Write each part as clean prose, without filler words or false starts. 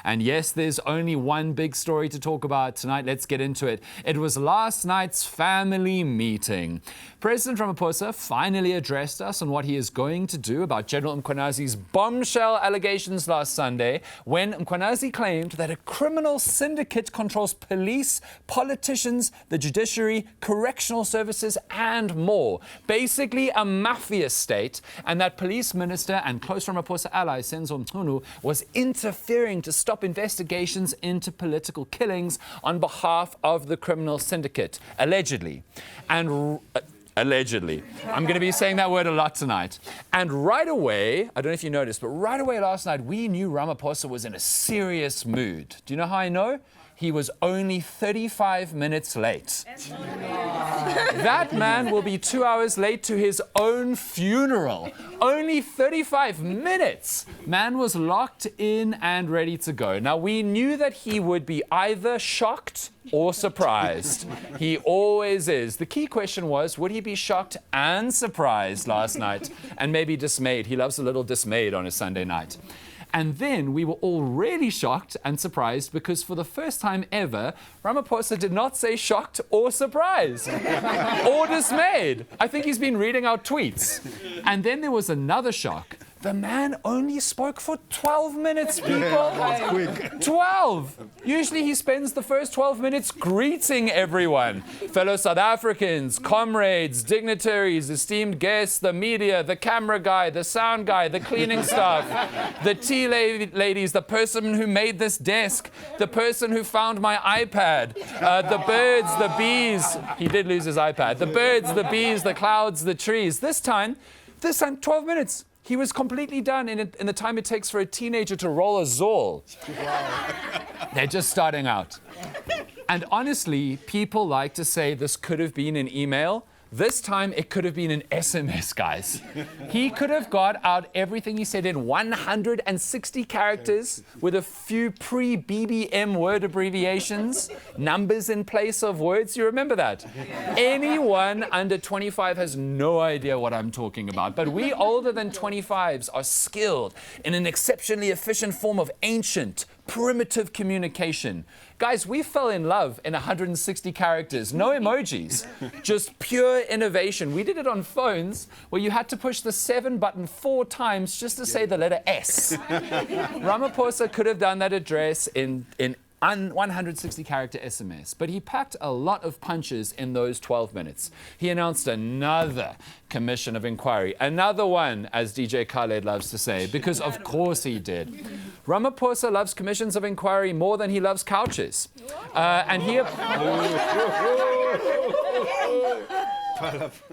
And yes, there's only one big story to talk about tonight. Let's get into it. It was last night's family meeting. President Ramaphosa finally addressed us on what he is going to do about General Mkhwanazi's bombshell allegations last Sunday, when Mkhwanazi claimed that a criminal syndicate controls police, politicians, the judiciary, correctional services, and more. Basically a mafia state, and that police minister and close Ramaphosa ally Senzo Mchunu was interfering to stop investigations into political killings on behalf of the criminal syndicate, allegedly. Allegedly. I'm going to be saying that word a lot tonight. And right away, I don't know if you noticed, but right away last night, we knew Ramaphosa was in a serious mood. Do you know how I know? He was only 35 minutes late. That man will be 2 hours late to his own funeral. Only 35 minutes. Man was locked in and ready to go. Now, we knew that he would be either shocked or surprised. He always is. The key question was, would he be shocked and surprised last night? And maybe dismayed. He loves a little dismayed on a Sunday night. And then we were all really shocked and surprised because for the first time ever, Ramaphosa did not say shocked or surprised or dismayed. I think he's been reading our tweets. And then there was another shock. The man only spoke for 12 minutes, people. That's quick. 12! Usually he spends the first 12 minutes greeting everyone. Fellow South Africans, comrades, dignitaries, esteemed guests, the media, the camera guy, the sound guy, the cleaning staff, the tea ladies, the person who made this desk, the person who found my iPad, the birds, the bees. He did lose his iPad. The birds, the bees, the clouds, the trees. This time, 12 minutes. He was completely done in the time it takes for a teenager to roll a Zol. They're just starting out. And honestly, people like to say this could have been an email. This time, it could have been an SMS, guys. He could have got out everything he said in 160 characters with a few pre-BBM word abbreviations, numbers in place of words. You remember that? Anyone under 25 has no idea what I'm talking about. But we older than 25s are skilled in an exceptionally efficient form of ancient, primitive communication. Guys, we fell in love in 160 characters, no emojis, just pure innovation. We did it on phones where you had to push the 7 button 4 times just to say the letter S. Ramaphosa could have done that address in 160 character SMS, but he packed a lot of punches in those 12 minutes. He announced another commission of inquiry, another one, as DJ Khaled loves to say, because of course he did. Ramaphosa loves commissions of inquiry more than he loves couches.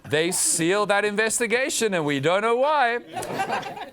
They sealed that investigation, and we don't know why.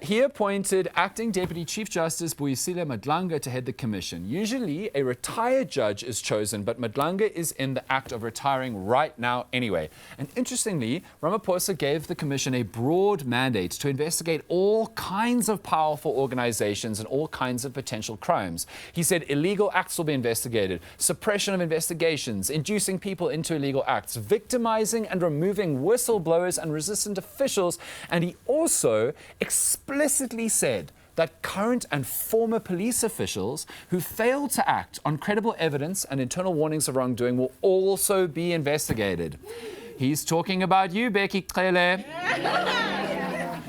He appointed Acting Deputy Chief Justice Buyisile Madlanga to head the commission. Usually, a retired judge is chosen, but Madlanga is in the act of retiring right now anyway. And interestingly, Ramaphosa gave the commission a broad mandate to investigate all kinds of powerful organizations and all kinds of potential crimes. He said illegal acts will be investigated, suppression of investigations, inducing people into illegal acts, victimizing and removing whistleblowers and resistant officials, and he also explicitly said that current and former police officials who failed to act on credible evidence and internal warnings of wrongdoing will also be investigated. He's talking about you, Becky Cele.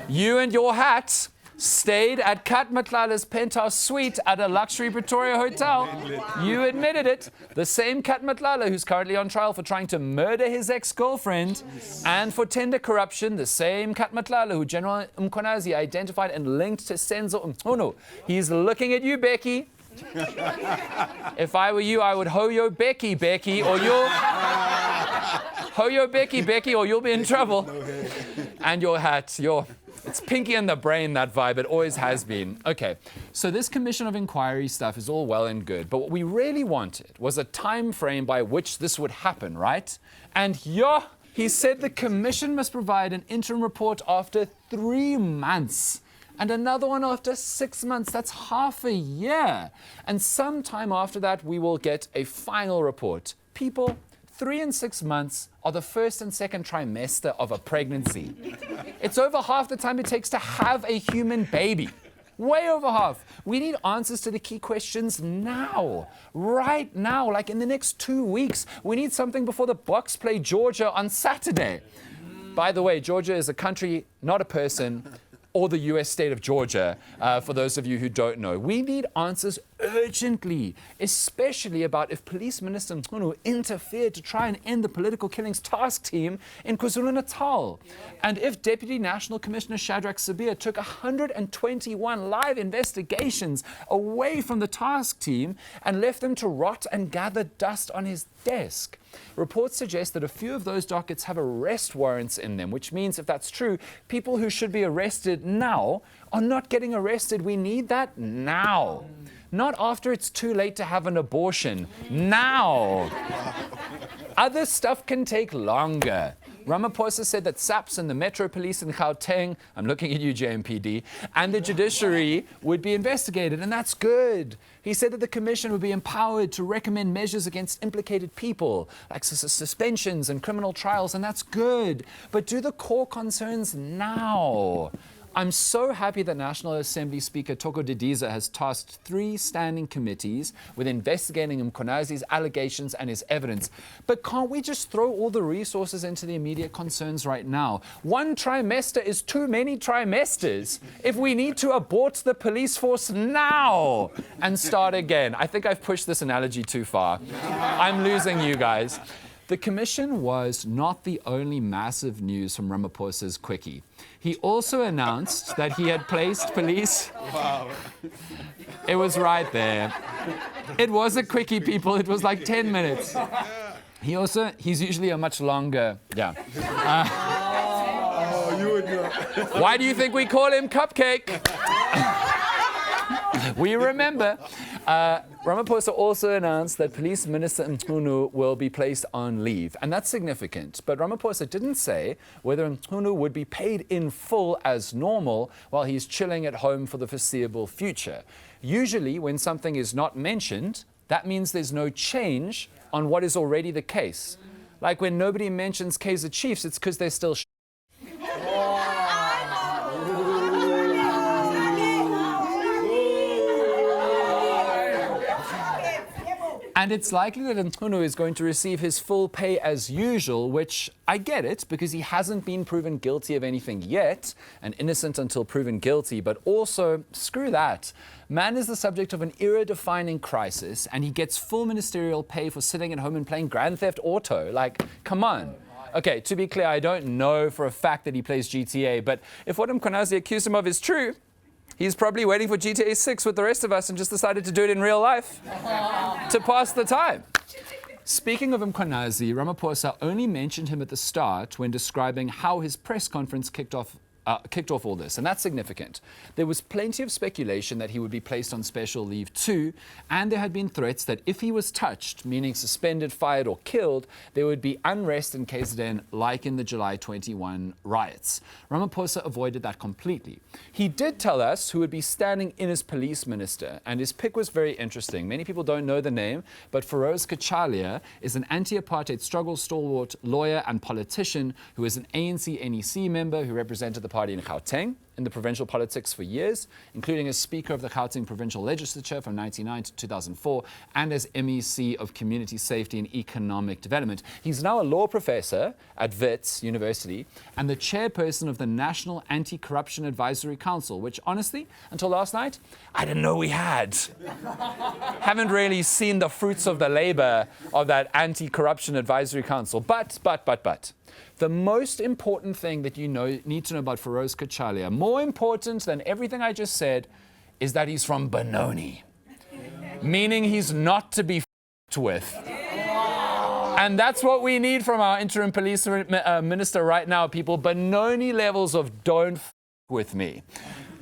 You and your hat stayed at Kat Matlala's penthouse suite at a luxury Pretoria hotel. You admitted it. The same Kat Matlala who's currently on trial for trying to murder his ex-girlfriend and for tender corruption. The same Kat Matlala who General Mkhwanazi identified and linked to Senzo Mchunu. He's looking at you, Becky. If I were you, I would ho-yo Becky, or you'll... ho-yo Becky, or you'll be in trouble. And your hat, it's Pinky and the Brain, that vibe. It always has been. Okay, so this commission of inquiry stuff is all well and good, but what we really wanted was a time frame by which this would happen, right? And he said the commission must provide an interim report after 3 months. And another one after 6 months. That's half a year. And sometime after that, we will get a final report. People, 3 and 6 months are the first and second trimester of a pregnancy. It's over half the time it takes to have a human baby. Way over half. We need answers to the key questions now. Right now. Like in the next 2 weeks. We need something before the Bucks play Georgia on Saturday. By the way, Georgia is a country, not a person, or the US state of Georgia, for those of you who don't know. We need answers urgently, especially about if Police Minister Mkhwanazi interfered to try and end the political killings task team in KwaZulu-Natal. And if Deputy National Commissioner Shadrack Sabir took 121 live investigations away from the task team and left them to rot and gather dust on his desk. Reports suggest that a few of those dockets have arrest warrants in them, which means if that's true, people who should be arrested now are not getting arrested. We need that now. Not after it's too late to have an abortion. Now. Other stuff can take longer. Ramaphosa said that SAPS and the Metro Police in Gauteng, I'm looking at you, JMPD, and the judiciary would be investigated, and that's good. He said that the commission would be empowered to recommend measures against implicated people, like suspensions and criminal trials, and that's good. But do the core concerns now. I'm so happy that National Assembly Speaker Toko Didiza has tasked 3 standing committees with investigating Mkhwanazi's allegations and his evidence. But can't we just throw all the resources into the immediate concerns right now? 1 trimester is too many trimesters if we need to abort the police force now and start again. I think I've pushed this analogy too far. I'm losing you guys. The commission was not the only massive news from Ramaphosa's quickie. He also announced that he had placed police... Wow. It was right there. It was a quickie, people. It was like 10 minutes. He's usually a much longer... Yeah. Why do you think we call him Cupcake? We remember. Ramaphosa also announced that Police Minister Mkhwanazi will be placed on leave, and that's significant. But Ramaphosa didn't say whether Mkhwanazi would be paid in full as normal while he's chilling at home for the foreseeable future. Usually, when something is not mentioned, that means there's no change on what is already the case. Like when nobody mentions Kaizer Chiefs, it's because they're still And it's likely that Mkhwanazi is going to receive his full pay as usual, which I get it, because he hasn't been proven guilty of anything yet, and innocent until proven guilty, but also, screw that. Man is the subject of an era-defining crisis, and he gets full ministerial pay for sitting at home and playing Grand Theft Auto. Like, come on. Okay, to be clear, I don't know for a fact that he plays GTA, but if what Mkhwanazi accused him of is true, he's probably waiting for GTA 6 with the rest of us and just decided to do it in real life to pass the time. Speaking of Mkhwanazi, Ramaphosa only mentioned him at the start when describing how his press conference kicked off all this, and that's significant. There was plenty of speculation that he would be placed on special leave too, and there had been threats that if he was touched, meaning suspended, fired or killed, there would be unrest in KZN like in the July 21 riots. Ramaphosa avoided that completely. He did tell us who would be standing in as police minister, and his pick was very interesting. Many people don't know the name, but Feroz Kachalia is an anti-apartheid struggle stalwart, lawyer and politician who is an ANC NEC member who represented the party in Gauteng in the provincial politics for years, including as Speaker of the Gauteng Provincial Legislature from 1999 to 2004 and as MEC of Community Safety and Economic Development. He's now a law professor at Wits University and the chairperson of the National Anti-Corruption Advisory Council, which honestly, until last night, I didn't know we had. Haven't really seen the fruits of the labor of that Anti-Corruption Advisory Council. But. The most important thing that you need to know about Feroz Kachalia, more important than everything I just said, is that he's from Benoni, meaning he's not to be f***ed with. And that's what we need from our interim police minister right now, people. Benoni levels of don't f*** with me.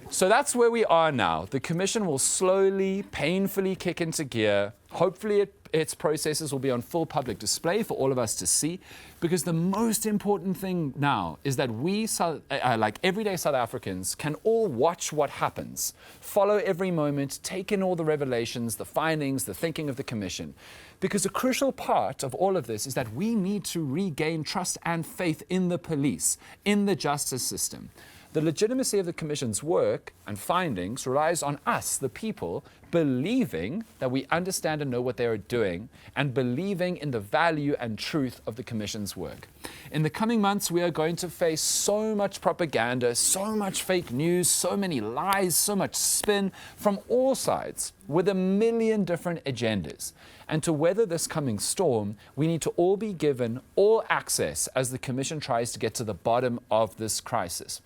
So that's where we are now. The commission will slowly, painfully kick into gear. Hopefully its processes will be on full public display for all of us to see, because the most important thing now is that we, like everyday South Africans, can all watch what happens, follow every moment, take in all the revelations, the findings, the thinking of the commission. Because a crucial part of all of this is that we need to regain trust and faith in the police, in the justice system. The legitimacy of the Commission's work and findings relies on us, the people, believing that we understand and know what they are doing and believing in the value and truth of the Commission's work. In the coming months, we are going to face so much propaganda, so much fake news, so many lies, so much spin from all sides with a million different agendas. And to weather this coming storm, we need to all be given all access as the Commission tries to get to the bottom of this crisis.